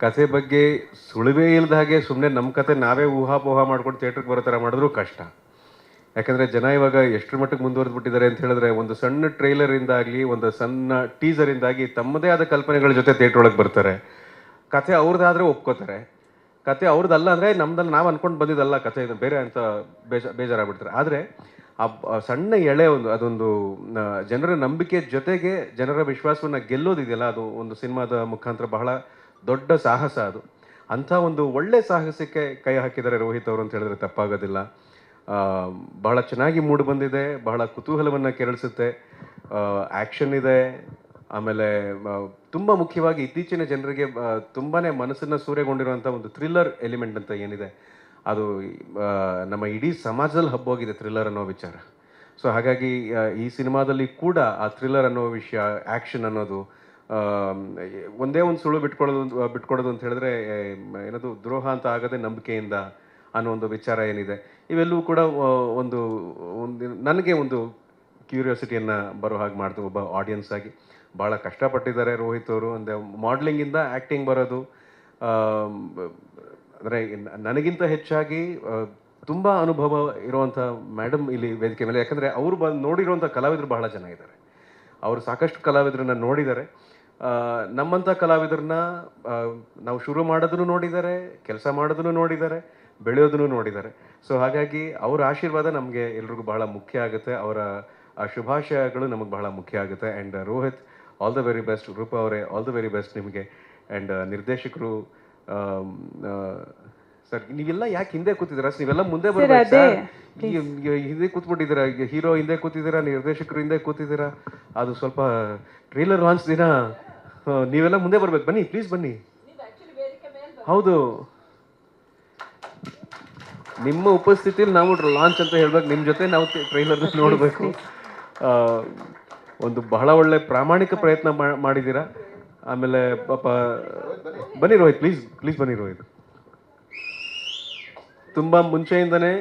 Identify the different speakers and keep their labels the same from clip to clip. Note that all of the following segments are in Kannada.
Speaker 1: ಕಥೆ ಬಗ್ಗೆ ಸುಳಿವೇ ಇಲ್ಲದ ಹಾಗೆ ಸುಮ್ಮನೆ ನಮ್ಮ ಕತೆ ನಾವೇ ಊಹಾಪೋಹ ಮಾಡ್ಕೊಂಡು ಥಿಯೇಟ್ರಿಗೆ ಬರೋ ಥರ ಮಾಡಿದ್ರೂ ಕಷ್ಟ. ಯಾಕಂದರೆ ಜನ ಇವಾಗ ಎಷ್ಟರ ಮಟ್ಟಿಗೆ ಮುಂದುವರೆದ್ಬಿಟ್ಟಿದ್ದಾರೆ ಅಂತ ಹೇಳಿದ್ರೆ, ಒಂದು ಸಣ್ಣ ಟ್ರೈಲರಿಂದಾಗಲಿ ಒಂದು ಸಣ್ಣ ಟೀಸರಿಂದಾಗಿ ತಮ್ಮದೇ ಆದ ಕಲ್ಪನೆಗಳ ಜೊತೆ ಥಿಯೇಟ್ರ್ ಒಳಗೆ ಬರ್ತಾರೆ. ಕಥೆ ಅವ್ರದ್ದಾದರೆ ಒಪ್ಕೋತಾರೆ, ಕತೆ ಅವ್ರದ್ದಲ್ಲ ಅಂದರೆ ನಮ್ದಲ್ಲಿ ನಾವು ಅಂದ್ಕೊಂಡು ಬಂದಿದ್ದಲ್ಲ ಕಥೆ ಇದು ಬೇರೆ ಅಂತ ಬೇಜಾರಾಗ್ಬಿಡ್ತಾರೆ. ಆದರೆ ಆ ಸಣ್ಣ ಎಳೆ ಅದೊಂದು ಜನರ ನಂಬಿಕೆ ಜೊತೆಗೆ ಜನರ ವಿಶ್ವಾಸವನ್ನು ಗೆಲ್ಲೋದಿದೆಯಲ್ಲ, ಅದು ಒಂದು ಸಿನಿಮಾದ ಮುಖಾಂತರ ಬಹಳ ದೊಡ್ಡ ಸಾಹಸ ಅದು. ಅಂಥ ಒಂದು ಒಳ್ಳೆ ಸಾಹಸಕ್ಕೆ ಕೈ ಹಾಕಿದ್ದಾರೆ ರೋಹಿತ್ ಅವರು ಅಂತ ಹೇಳಿದ್ರೆ ತಪ್ಪಾಗೋದಿಲ್ಲ. ಬಹಳ ಚೆನ್ನಾಗಿ ಮೂಡಿ ಬಂದಿದೆ, ಬಹಳ ಕುತೂಹಲವನ್ನು ಕೆರಳಿಸುತ್ತೆ, ಆ್ಯಕ್ಷನ್ ಇದೆ, ಆಮೇಲೆ ತುಂಬ ಮುಖ್ಯವಾಗಿ ಇತ್ತೀಚಿನ ಜನರಿಗೆ ತುಂಬಾ ಮನಸ್ಸನ್ನು ಸೂರೆಗೊಂಡಿರುವಂಥ ಒಂದು ಥ್ರಿಲ್ಲರ್ ಎಲಿಮೆಂಟ್ ಅಂತ ಏನಿದೆ, ಅದು ನಮ್ಮ ಇಡೀ ಸಮಾಜದಲ್ಲಿ ಹಬ್ಬೋಗಿದೆ ಥ್ರಿಲ್ಲರ್ ಅನ್ನೋ ವಿಚಾರ. ಸೊ ಹಾಗಾಗಿ ಈ ಸಿನಿಮಾದಲ್ಲಿ ಕೂಡ ಆ ಥ್ರಿಲ್ಲರ್ ಅನ್ನೋ ವಿಷಯ, ಆ್ಯಕ್ಷನ್ ಅನ್ನೋದು, ಒಂದೇ ಒಂದು ಸುಳ್ಳು ಬಿಟ್ಕೊಡೋದು ಅಂತ ಹೇಳಿದ್ರೆ ಏನದು ದ್ರೋಹ ಅಂತ ಆಗದೆ ನಂಬಿಕೆಯಿಂದ ಅನ್ನೋ ಒಂದು ವಿಚಾರ ಏನಿದೆ, ಇವೆಲ್ಲವೂ ಕೂಡ ಒಂದು ನನಗೆ ಒಂದು ಕ್ಯೂರಿಯಾಸಿಟಿಯನ್ನು ಬರೋ ಹಾಗೆ ಮಾಡ್ತು. ಒಬ್ಬ ಆಡಿಯನ್ಸ್ ಆಗಿ ಭಾಳ ಕಷ್ಟಪಟ್ಟಿದ್ದಾರೆ ರೋಹಿತ್ ಅವರು. ಅಂದರೆ ಮಾಡಲಿಂಗಿಂದ ಆ್ಯಕ್ಟಿಂಗ್ ಬರೋದು, ಅಂದರೆ ನನಗಿಂತ ಹೆಚ್ಚಾಗಿ ತುಂಬ ಅನುಭವ ಇರುವಂಥ ಮೇಡಮ್ ಇಲ್ಲಿ ವೇದಿಕೆ ಮೇಲೆ. ಯಾಕಂದರೆ ಅವರು ನೋಡಿರುವಂಥ ಕಲಾವಿದರು ಬಹಳ ಜನ ಇದ್ದಾರೆ, ಅವರು ಸಾಕಷ್ಟು ಕಲಾವಿದರನ್ನ ನೋಡಿದ್ದಾರೆ. ನಮ್ಮಂಥ ಕಲಾವಿದರನ್ನ ನಾವು ಶುರು ಮಾಡೋದನ್ನು ನೋಡಿದ್ದಾರೆ, ಕೆಲಸ ಮಾಡೋದನ್ನು ನೋಡಿದ್ದಾರೆ, ಬೆಳೆಯೋದನ್ನು ನೋಡಿದ್ದಾರೆ. ಸೊ ಹಾಗಾಗಿ ಅವರ ಆಶೀರ್ವಾದ ನಮಗೆ ಎಲ್ರಿಗೂ ಬಹಳ ಮುಖ್ಯ ಆಗುತ್ತೆ, ಅವರ ಆ ಶುಭಾಶಯಗಳು ನಮಗೆ ಬಹಳ ಮುಖ್ಯ ಆಗುತ್ತೆ. And Rohit, all the very best. Roopa ಅವರೇ, ಆಲ್ ದ ವೆರಿ ಬೆಸ್ಟ್ ನಿಮಗೆ. ಆ್ಯಂಡ್ ನಿರ್ದೇಶಕರು ಸರ್, ನೀವೆಲ್ಲ ಯಾಕೆ ಹಿಂದೆ ಕೂತಿದ್ದೀರಾ? ನೀವೆಲ್ಲ ಮುಂದೆ ಬರ್ಬೇಕು. ಹಿಂದೆ ಕೂತ್ಬಿಟ್ಟಿದ್ದೀರಾ, ಹೀರೋ ಹಿಂದೆ ಕೂತಿದ್ದೀರಾ, ನಿರ್ದೇಶಕರು ಹಿಂದೆ ಕೂತಿದ್ದೀರಾ. ಅದು ಸ್ವಲ್ಪ ಟ್ರೇಲರ್ ಲಾಂಚ್ ದಿನ ನೀವೆಲ್ಲ ಮುಂದೆ ಬರ್ಬೇಕು. ಬನ್ನಿ ಪ್ಲೀಸ್ ಬನ್ನಿ. ಹೌದು, ನಿಮ್ಮ ಉಪಸ್ಥಿತಿಯಲ್ಲಿ ನಾವು ಲಾಂಚ್ ಅಂತ ಹೇಳ್ಬೇಕು, ನಿಮ್ಮ ಜೊತೆ ನಾವು ಟ್ರೈಲರ್ನ ನೋಡಬೇಕು. ಒಂದು ಬಹಳ ಒಳ್ಳೆ ಪ್ರಾಮಾಣಿಕ ಪ್ರಯತ್ನ ಮಾಡಿದ್ದೀರಾ. ಆಮೇಲೆ ಪಾಪ ಬನ್ನಿ ರೋಹಿತ್, ಪ್ಲೀಸ್ ಬನ್ನಿ ರೋಹಿತ್. ತುಂಬ ಮುಂಚೆಯಿಂದನೇ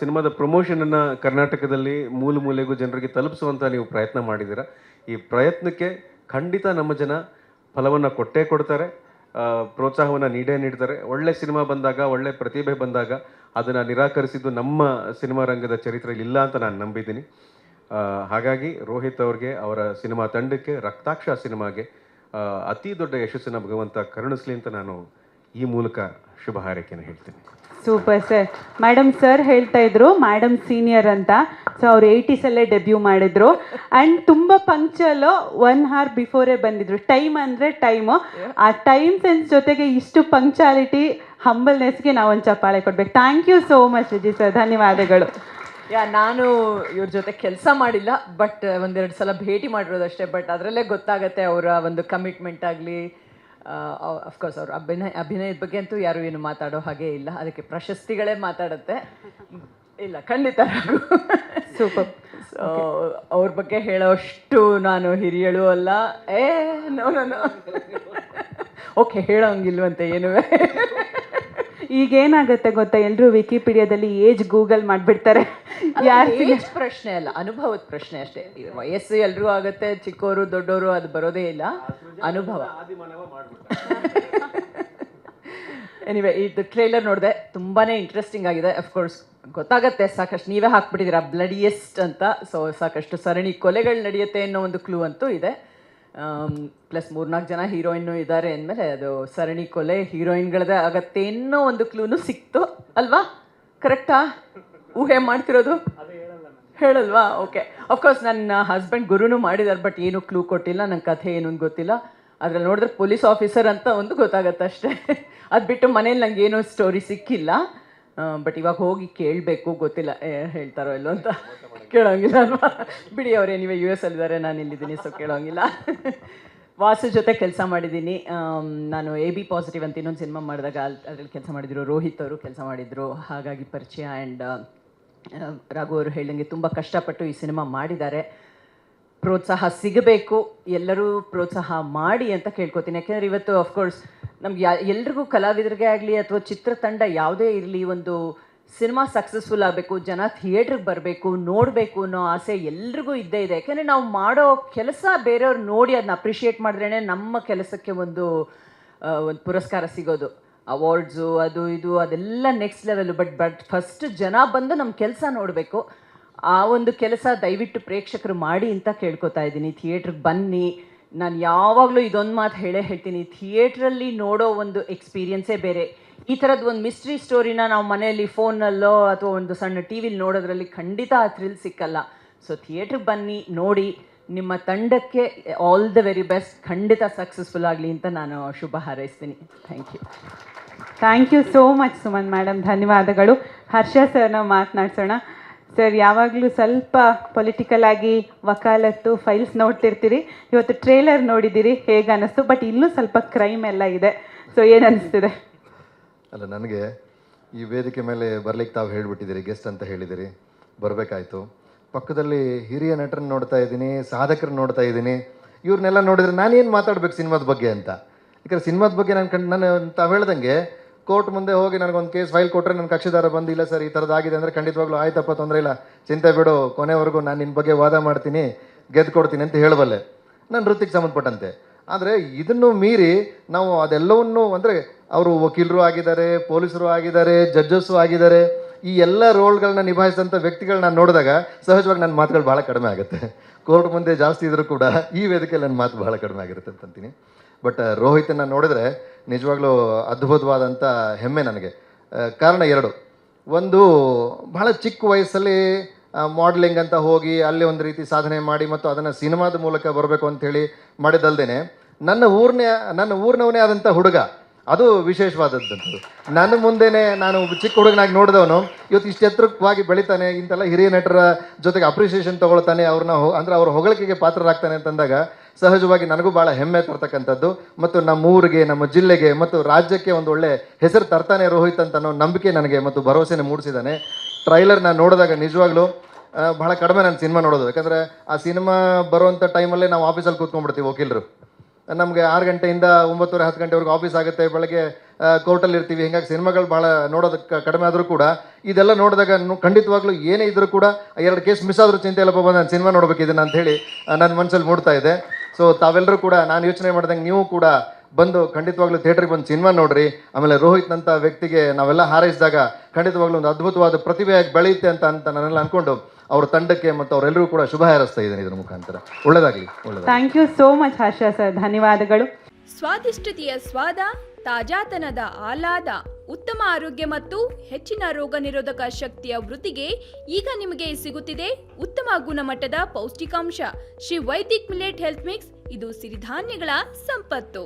Speaker 1: ಸಿನಿಮಾದ ಪ್ರಮೋಷನನ್ನು ಕರ್ನಾಟಕದಲ್ಲಿ ಮೂಲೆ ಮೂಲೆಗೂ ಜನರಿಗೆ ತಲುಪಿಸುವಂಥ ನೀವು ಪ್ರಯತ್ನ ಮಾಡಿದ್ದೀರಾ. ಈ ಪ್ರಯತ್ನಕ್ಕೆ ಖಂಡಿತ ನಮ್ಮ ಜನ ಫಲವನ್ನು ಕೊಟ್ಟೇ ಕೊಡ್ತಾರೆ, ಪ್ರೋತ್ಸಾಹವನ್ನು ನೀಡ್ತಾರೆ. ಒಳ್ಳೆ ಸಿನಿಮಾ ಬಂದಾಗ, ಒಳ್ಳೆ ಪ್ರತಿಭೆ ಬಂದಾಗ ಅದನ್ನು ನಿರಾಕರಿಸಿದ್ದು ನಮ್ಮ ಸಿನಿಮಾ ರಂಗದ ಚರಿತ್ರೆಯಲ್ಲಿ ಇಲ್ಲ ಅಂತ ನಾನು ನಂಬಿದ್ದೀನಿ. ಹಾಗಾಗಿ ರೋಹಿತ್ ಅವ್ರಿಗೆ, ಅವರ ಸಿನಿಮಾ ತಂಡಕ್ಕೆ, ರಕ್ತಾಕ್ಷ ಸಿನಿಮಾಗೆ ಅತಿ ದೊಡ್ಡ ಯಶಸ್ಸನ್ನು ಭಗವಂತ ಕರುಣಿಸ್ಲಿ ಅಂತ ನಾನು ಈ ಮೂಲಕ ಶುಭ ಹಾರೈಕೆಯನ್ನು ಹೇಳ್ತೀನಿ.
Speaker 2: Super sir. ಮೇಡಮ್ ಸರ್ ಹೇಳ್ತಾ ಇದ್ರು ಮೇಡಮ್ ಸೀನಿಯರ್ ಅಂತ. ಸೊ ಅವ್ರು 80ಸಲ್ಲೇ ಡೆಬ್ಯೂ ಮಾಡಿದ್ರು ಆ್ಯಂಡ್ ತುಂಬ ಪಂಕ್ಚಲು 1 hour ಬಿಫೋರೇ ಬಂದಿದ್ರು. ಟೈಮ್ ಅಂದರೆ ಟೈಮು. ಆ ಟೈಮ್ ಸೆನ್ಸ್ ಜೊತೆಗೆ ಇಷ್ಟು ಪಂಕ್ಚುಯಾಲಿಟಿ, ಹಂಬಲ್ನೆಸ್ಗೆ ನಾವೊಂದು ಚಪ್ಪಾಳೆ ಕೊಡ್ಬೇಕು. Thank you so much Vijay sir, ಧನ್ಯವಾದಗಳು.
Speaker 3: ನಾನು ಇವ್ರ ಜೊತೆ ಕೆಲಸ ಮಾಡಿಲ್ಲ, ಬಟ್ ಒಂದೆರಡು ಸಲ ಭೇಟಿ ಮಾಡಿರೋದಷ್ಟೇ. ಬಟ್ ಅದರಲ್ಲೇ ಗೊತ್ತಾಗತ್ತೆ ಅವರ ಒಂದು ಕಮಿಟ್ಮೆಂಟ್ ಆಗಲಿ. ಅಫ್ಕೋರ್ಸ್ ಅವ್ರ ಅಭಿನಯದ ಬಗ್ಗೆ ಅಂತೂ ಯಾರು ಏನು ಮಾತಾಡೋ ಹಾಗೆ ಇಲ್ಲ, ಅದಕ್ಕೆ ಪ್ರಶಸ್ತಿಗಳೇ ಮಾತಾಡುತ್ತೆ. ಇಲ್ಲ, ಖಂಡಿತ
Speaker 2: ಸೂಪರ್.
Speaker 3: ಸೊ ಅವ್ರ ಬಗ್ಗೆ ಹೇಳೋಷ್ಟು ನಾನು ಹಿರಿಯಳು ಅಲ್ಲ. ನೋ ಓಕೆ, ಹೇಳೋಂಗಿಲ್ವಂತೆ ಏನು.
Speaker 2: ಈಗೇನಾಗುತ್ತೆ ಗೊತ್ತಾ, ಎಲ್ಲರೂ ವಿಕಿಪೀಡಿಯಾದಲ್ಲಿ ಏಜ್ ಗೂಗಲ್ ಮಾಡಿಬಿಡ್ತಾರೆ.
Speaker 3: ಏಜ್ ಪ್ರಶ್ನೆ ಅಲ್ಲ, ಅನುಭವದ ಪ್ರಶ್ನೆ ಅಷ್ಟೇ. ವಯಸ್ಸು ಎಲ್ರಿಗೂ ಆಗುತ್ತೆ, ಚಿಕ್ಕವರು ದೊಡ್ಡವರು ಅದು ಬರೋದೇ ಇಲ್ಲ, ಅನುಭವ. ಎನಿವೆ, ಇದು ಟ್ರೇಲರ್ ನೋಡಿದೆ, ತುಂಬಾ ಇಂಟ್ರೆಸ್ಟಿಂಗ್ ಆಗಿದೆ. ಅಫ್ಕೋರ್ಸ್ ಗೊತ್ತಾಗತ್ತೆ, ಸಾಕಷ್ಟು ನೀವೇ ಹಾಕ್ಬಿಟ್ಟಿದ್ದೀರಾ ಬ್ಲಡಿಯೆಸ್ಟ್ ಅಂತ. ಸೊ ಸಾಕಷ್ಟು ಸರಣಿ ಕೊಲೆಗಳು ನಡೆಯುತ್ತೆ ಅನ್ನೋ ಒಂದು ಕ್ಲೂ ಅಂತೂ ಇದೆ. ಪ್ಲಸ್ 3-4 ಜನ ಹೀರೋಯಿನ್ನು ಇದ್ದಾರೆ ಅಂದಮೇಲೆ ಅದು ಸರಣಿ ಕೊಲೆ ಹೀರೋಯಿನ್ಗಳದೇ ಆಗತ್ತೆ ಅನ್ನೋ ಒಂದು ಕ್ಲೂನು ಸಿಕ್ತು ಅಲ್ವಾ? ಕರೆಕ್ಟಾ? ಊಹೆ ಮಾಡ್ತಿರೋದು ಹೇಳಲ್ವಾ? ಓಕೆ. ಅಫ್ಕೋರ್ಸ್ ನನ್ನ ಹಸ್ಬೆಂಡ್ ಗುರುನು ಮಾಡಿದ್ದಾರೆ, ಬಟ್ ಏನು ಕ್ಲೂ ಕೊಟ್ಟಿಲ್ಲ. ನನ್ನ ಕಥೆ ಏನು ಅಂತ ಗೊತ್ತಿಲ್ಲ. ಅದ್ರಲ್ಲಿ ನೋಡಿದ್ರೆ ಪೊಲೀಸ್ ಆಫೀಸರ್ ಅಂತ ಒಂದು ಗೊತ್ತಾಗತ್ತೆ ಅಷ್ಟೇ. ಅದು ಬಿಟ್ಟು ಮನೇಲಿ ನಂಗೆ ಏನೂ ಸ್ಟೋರಿ ಸಿಕ್ಕಿಲ್ಲ. ಬಟ್ ಇವಾಗ ಹೋಗಿ ಕೇಳಬೇಕು, ಗೊತ್ತಿಲ್ಲ ಹೇಳ್ತಾರೋ ಇಲ್ಲೋ ಅಂತ. ಕೇಳೋಂಗಿಲ್ಲ ಅಲ್ವಾ? ಬಿಡಿ, ಅವರೇ ನೀವೇ US ಅಲ್ಲಿದ್ದಾರೆ, ನಾನು ಇಲ್ಲಿದ್ದೀನಿ, ಸೊ ಕೇಳೋಂಗಿಲ್ಲ. ವಾಸು ಜೊತೆ ಕೆಲಸ ಮಾಡಿದ್ದೀನಿ ನಾನು. AB ಪಾಸಿಟಿವ್ ಅಂತ ಇನ್ನೊಂದು ಸಿನಿಮಾ ಮಾಡಿದಾಗ ಅದ್ರಲ್ಲಿ ಕೆಲಸ ಮಾಡಿದ್ರು. ರೋಹಿತ್ ಅವರು ಕೆಲಸ ಮಾಡಿದರು, ಹಾಗಾಗಿ ಪರಿಚಯ. ಆ್ಯಂಡ್ ರಾಘು ಅವರು ಹೇಳ್ದಂಗೆ ತುಂಬ ಕಷ್ಟಪಟ್ಟು ಈ ಸಿನಿಮಾ ಮಾಡಿದ್ದಾರೆ. ಪ್ರೋತ್ಸಾಹ ಸಿಗಬೇಕು, ಎಲ್ಲರೂ ಪ್ರೋತ್ಸಾಹ ಮಾಡಿ ಅಂತ ಕೇಳ್ಕೊತೀನಿ. ಯಾಕೆಂದರೆ ಇವತ್ತು ಅಫ್ಕೋರ್ಸ್ ನಮ್ಗೆ ಎಲ್ರಿಗೂ, ಕಲಾವಿದರಿಗೆ ಆಗಲಿ ಅಥವಾ ಚಿತ್ರತಂಡ ಯಾವುದೇ ಇರಲಿ, ಒಂದು ಸಿನಿಮಾ ಸಕ್ಸಸ್ಫುಲ್ ಆಗಬೇಕು, ಜನ ಥಿಯೇಟ್ರಿಗೆ ಬರಬೇಕು, ನೋಡಬೇಕು ಅನ್ನೋ ಆಸೆ ಎಲ್ರಿಗೂ ಇದ್ದೇ ಇದೆ. ಯಾಕೆಂದರೆ ನಾವು ಮಾಡೋ ಕೆಲಸ ಬೇರೆಯವ್ರು ನೋಡಿ ಅದನ್ನ ಅಪ್ರಿಷಿಯೇಟ್ ಮಾಡಿದ್ರೇ ನಮ್ಮ ಕೆಲಸಕ್ಕೆ ಒಂದು ಒಂದು ಪುರಸ್ಕಾರ ಸಿಗೋದು, ಅವಾರ್ಡ್ಸು ಅದು ಇದು ಅದೆಲ್ಲ ನೆಕ್ಸ್ಟ್ ಲೆವೆಲು. ಬಟ್ ಫಸ್ಟ್ ಜನ ಬಂದು ನಮ್ಮ ಕೆಲಸ ನೋಡಬೇಕು. ಆ ಒಂದು ಕೆಲಸ ದಯವಿಟ್ಟು ಪ್ರೇಕ್ಷಕರು ಮಾಡಿ ಅಂತ ಕೇಳ್ಕೊತಾ ಇದ್ದೀನಿ. ಥಿಯೇಟ್ರಿಗೆ ಬನ್ನಿ. ನಾನು ಯಾವಾಗಲೂ ಇದೊಂದು ಮಾತು ಹೇಳ್ತೀನಿ, ಥಿಯೇಟ್ರಲ್ಲಿ ನೋಡೋ ಒಂದು ಎಕ್ಸ್ಪೀರಿಯನ್ಸೇ ಬೇರೆ. ಈ ಥರದ್ದು ಒಂದು ಮಿಸ್ಟ್ರಿ ಸ್ಟೋರಿನ ನಾವು ಮನೆಯಲ್ಲಿ ಫೋನಲ್ಲೋ ಅಥವಾ ಒಂದು ಸಣ್ಣ ಟಿ ವಿಲಿ ನೋಡೋದ್ರಲ್ಲಿ ಖಂಡಿತ ಆ ಥ್ರಿಲ್ ಸಿಕ್ಕಲ್ಲ. ಸೊ ಥಿಯೇಟ್ರಿಗೆ ಬನ್ನಿ, ನೋಡಿ. ನಿಮ್ಮ ತಂಡಕ್ಕೆ ಆಲ್ ದ ವೆರಿ ಬೆಸ್ಟ್. ಖಂಡಿತ ಸಕ್ಸಸ್ಫುಲ್ ಆಗಲಿ ಅಂತ ನಾನು ಶುಭ ಹಾರೈಸ್ತೀನಿ.
Speaker 2: Thank you so much Suman madam, ಧನ್ಯವಾದಗಳು. ಹರ್ಷ ಸರ್ನ ಮಾತನಾಡ್ಸೋಣ. ಸರ್, ಯಾವಾಗಲೂ ಸ್ವಲ್ಪ ಪೊಲಿಟಿಕಲ್ ಆಗಿ ವಕಾಲತ್ತು ಫೈಲ್ಸ್ ನೋಡ್ತಿರ್ತೀರಿ, ಇವತ್ತು ಟ್ರೇಲರ್ ನೋಡಿದ್ದೀರಿ, ಹೇಗೆ ಅನ್ನಿಸ್ತು? ಬಟ್ ಇನ್ನೂ ಸ್ವಲ್ಪ ಕ್ರೈಮ್ ಎಲ್ಲ ಇದೆ, ಸೊ ಏನು ಅನಿಸ್ತಿದೆ?
Speaker 4: ಅಲ್ಲ, ನನಗೆ ಈ ವೇದಿಕೆ ಮೇಲೆ ಬರ್ಲಿಕ್ಕೆ ತಾವು ಹೇಳಿಬಿಟ್ಟಿದ್ದೀರಿ, ಗೆಸ್ಟ್ ಅಂತ ಹೇಳಿದಿರಿ, ಬರಬೇಕಾಯ್ತು. ಪಕ್ಕದಲ್ಲಿ ಹಿರಿಯ ನಟರನ್ನ ನೋಡ್ತಾ ಇದ್ದೀನಿ, ಸಾಧಕರನ್ನ ನೋಡ್ತಾ ಇದ್ದೀನಿ. ಇವ್ರನ್ನೆಲ್ಲ ನೋಡಿದ್ರೆ ನಾನೇನು ಮಾತಾಡ್ಬೇಕು ಸಿನಿಮಾದ ಬಗ್ಗೆ ಅಂತ. ಯಾಕಂದ್ರೆ ಸಿನಿಮಾದ ಬಗ್ಗೆ ನಾನು ತಾವು ಹೇಳ್ದಂಗೆ ಕೋರ್ಟ್ ಮುಂದೆ ಹೋಗಿ ನನಗೊಂದು ಕೇಸ್ ಫೈಲ್ ಕೊಟ್ಟರೆ ನನ್ನ ಕಕ್ಷಿದಾರ ಬಂದು ಇಲ್ಲ ಸರ್ ಈ ಥರದ್ದಾಗಿದೆ ಅಂದರೆ ಖಂಡಿತವಾಗ್ಲೂ ಆಯ್ತಪ್ಪ, ತೊಂದರೆ ಇಲ್ಲ, ಚಿಂತೆ ಬಿಡು, ಕೊನೆವರೆಗೂ ನಾನು ನಿನ್ನ ಬಗ್ಗೆ ವಾದ ಮಾಡ್ತೀನಿ, ಗೆದ್ದು ಕೊಡ್ತೀನಿ ಅಂತ ಹೇಳಬಲ್ಲೆ ನನ್ನ ವೃತ್ತಿಗೆ ಸಂಬಂಧಪಟ್ಟಂತೆ. ಆದರೆ ಇದನ್ನು ಮೀರಿ ನಾವು ಅದೆಲ್ಲವನ್ನು ಅಂದರೆ ಅವರು ವಕೀಲರು ಆಗಿದ್ದಾರೆ, ಪೊಲೀಸರು ಆಗಿದ್ದಾರೆ, ಜಡ್ಜಸ್ಸು ಆಗಿದ್ದಾರೆ. ಈ ಎಲ್ಲ ರೋಲ್ಗಳನ್ನ ನಿಭಾಯಿಸಿದಂಥ ವ್ಯಕ್ತಿಗಳನ್ನ ನೋಡಿದಾಗ ಸಹಜವಾಗಿ ನನ್ನ ಮಾತುಗಳು ಭಾಳ ಕಡಿಮೆ ಆಗುತ್ತೆ. ಕೋರ್ಟ್ ಮುಂದೆ ಜಾಸ್ತಿ ಇದ್ರೂ ಕೂಡ ಈ ವೇದಿಕೆಯಲ್ಲಿ ನನ್ನ ಮಾತು ಭಾಳ ಕಡಿಮೆ ಆಗಿರುತ್ತೆ ಅಂತಂತೀನಿ. ಬಟ್ ರೋಹಿತನ ನೋಡಿದ್ರೆ ನಿಜವಾಗ್ಲೂ ಅದ್ಭುತವಾದಂಥ ಹೆಮ್ಮೆ ನನಗೆ. ಕಾರಣ ಎರಡು. ಒಂದು, ಬಹಳ ಚಿಕ್ಕ ವಯಸ್ಸಲ್ಲಿ ಮಾಡಲಿಂಗ್ ಅಂತ ಹೋಗಿ ಅಲ್ಲಿ ಒಂದು ರೀತಿ ಸಾಧನೆ ಮಾಡಿ ಮತ್ತು ಅದನ್ನು ಸಿನಿಮಾದ ಮೂಲಕ ಬರಬೇಕು ಅಂಥೇಳಿ ಮಾಡಿದಲ್ದೇನೆ ನನ್ನ ಊರಿನವನೇ ಆದಂಥ ಹುಡುಗ, ಅದು ವಿಶೇಷವಾದದ್ದು. ನನ್ನ ಮುಂದೆನೇ ನಾನು ಚಿಕ್ಕ ಹುಡುಗನಾಗಿ ನೋಡಿದವನು ಇವತ್ತು ಇಷ್ಟು ಎತ್ತರವಾಗಿ ಬೆಳಿತಾನೆ, ಇಂತೆಲ್ಲ ಹಿರಿಯ ನಟರ ಜೊತೆಗೆ ಅಪ್ರಿಸಿಯೇಷನ್ ತೊಗೊಳ್ತಾನೆ, ಅವ್ರನ್ನ ಅಂದರೆ ಅವ್ರ ಹೊಗಳಿಕೆಗೆ ಪಾತ್ರರಾಗ್ತಾನೆ ಅಂತಂದಾಗ ಸಹಜವಾಗಿ ನನಗೂ ಭಾಳ ಹೆಮ್ಮೆ ತರ್ತಕ್ಕಂಥದ್ದು. ಮತ್ತು ನಮ್ಮ ಊರಿಗೆ, ನಮ್ಮ ಜಿಲ್ಲೆಗೆ ಮತ್ತು ರಾಜ್ಯಕ್ಕೆ ಒಂದು ಒಳ್ಳೆ ಹೆಸರು ತರ್ತಾನೆ ರೋಹಿತ್ ಅಂತ ಅನ್ನೋ ನಂಬಿಕೆ ನನಗೆ ಮತ್ತು ಭರವಸೆನೇ ಮೂಡಿಸಿದ್ದಾನೆ. ಟ್ರೈಲರ್ ನಾನು ನೋಡಿದಾಗ ನಿಜವಾಗ್ಲೂ ಭಾಳ ಕಡಿಮೆ ನಾನು ಸಿನಿಮಾ ನೋಡೋದು. ಯಾಕಂದರೆ ಆ ಸಿನಿಮಾ ಬರೋವಂಥ ಟೈಮಲ್ಲೇ ನಾವು ಆಫೀಸಲ್ಲಿ ಕೂತ್ಕೊಂಡ್ಬಿಡ್ತೀವಿ ವಕೀಲರು. ನಮಗೆ 6 ಗಂಟೆಯಿಂದ 9:30 10 ಗಂಟೆವರೆಗೂ ಆಫೀಸ್ ಆಗುತ್ತೆ, ಬೆಳಗ್ಗೆ ಕೋರ್ಟಲ್ಲಿ ಇರ್ತೀವಿ. ಹೀಗಾಗಿ ಸಿನಿಮಾಗಳು ಭಾಳ ನೋಡೋದಕ್ಕೆ ಕಡಿಮೆ ಆದರೂ ಕೂಡ ಇದೆಲ್ಲ ನೋಡಿದಾಗ ಖಂಡಿತವಾಗ್ಲೂ ಏನೇ ಇದ್ದರೂ ಕೂಡ 2 ಕೇಸ್ ಮಿಸ್ ಆದರೂ ಚಿಂತೆ ಇಲ್ಲಪ್ಪ, ನಾನು ಸಿನಿಮಾ ನೋಡ್ಬೇಕು ಇದನ್ನು ಅಂಥೇಳಿ ನನ್ನ ಮನಸ್ಸಲ್ಲಿ ಮೂಡ್ತಾ ಇದೆ. ಸೊ ತಾವೆಲ್ಲರೂ ಕೂಡ ನಾನು ಯೋಚನೆ ಮಾಡ್ದಂಗೆ ನೀವು ಕೂಡ ಬಂದು ಖಂಡಿತವಾಗ್ಲೂ ಥಿಯೇಟ್ರಿಗೆ ಬಂದು ಸಿನಿಮಾ ನೋಡ್ರಿ. ಆಮೇಲೆ ರೋಹಿತ್ನಂಥ ವ್ಯಕ್ತಿಗೆ ನಾವೆಲ್ಲ ಹಾರೈಸಿದಾಗ ಖಂಡಿತವಾಗ್ಲೂ ಒಂದು ಅದ್ಭುತವಾದ ಪ್ರತಿಭೆಯಾಗಿ ಬೆಳೆಯುತ್ತೆ ಅಂತ ನಾನೆಲ್ಲ ಅಂದ್ಕೊಂಡು ಅವ್ರ ತಂಡಕ್ಕೆ ಮತ್ತು ಅವರೆಲ್ಲರೂ ಕೂಡ ಶುಭ ಹಾರೈಸ್ತಾ ಇದ್ದೀನಿ ಇದರ ಮುಖಾಂತರ. ಒಳ್ಳೆಯದಾಗಲಿ.
Speaker 2: Thank you so much Harsha sir, ಧನ್ಯವಾದಗಳು.
Speaker 5: ಸ್ವಾದಿಷ್ಟತೆಯ ಸ್ವಾದ, ತಾಜಾತನದ ಆಹ್ಲಾದ, ಉತ್ತಮ ಆರೋಗ್ಯ ಮತ್ತು ಹೆಚ್ಚಿನ ರೋಗ ನಿರೋಧಕ ಶಕ್ತಿಯ ವೃದ್ಧಿಗೆ ಈಗ ನಿಮಗೆ ಸಿಗುತ್ತಿದೆ ಉತ್ತಮ ಗುಣಮಟ್ಟದ ಪೌಷ್ಟಿಕಾಂಶ Shri Vaidik millet health mix. ಇದು ಸಿರಿಧಾನ್ಯಗಳ ಸಂಪತ್ತು.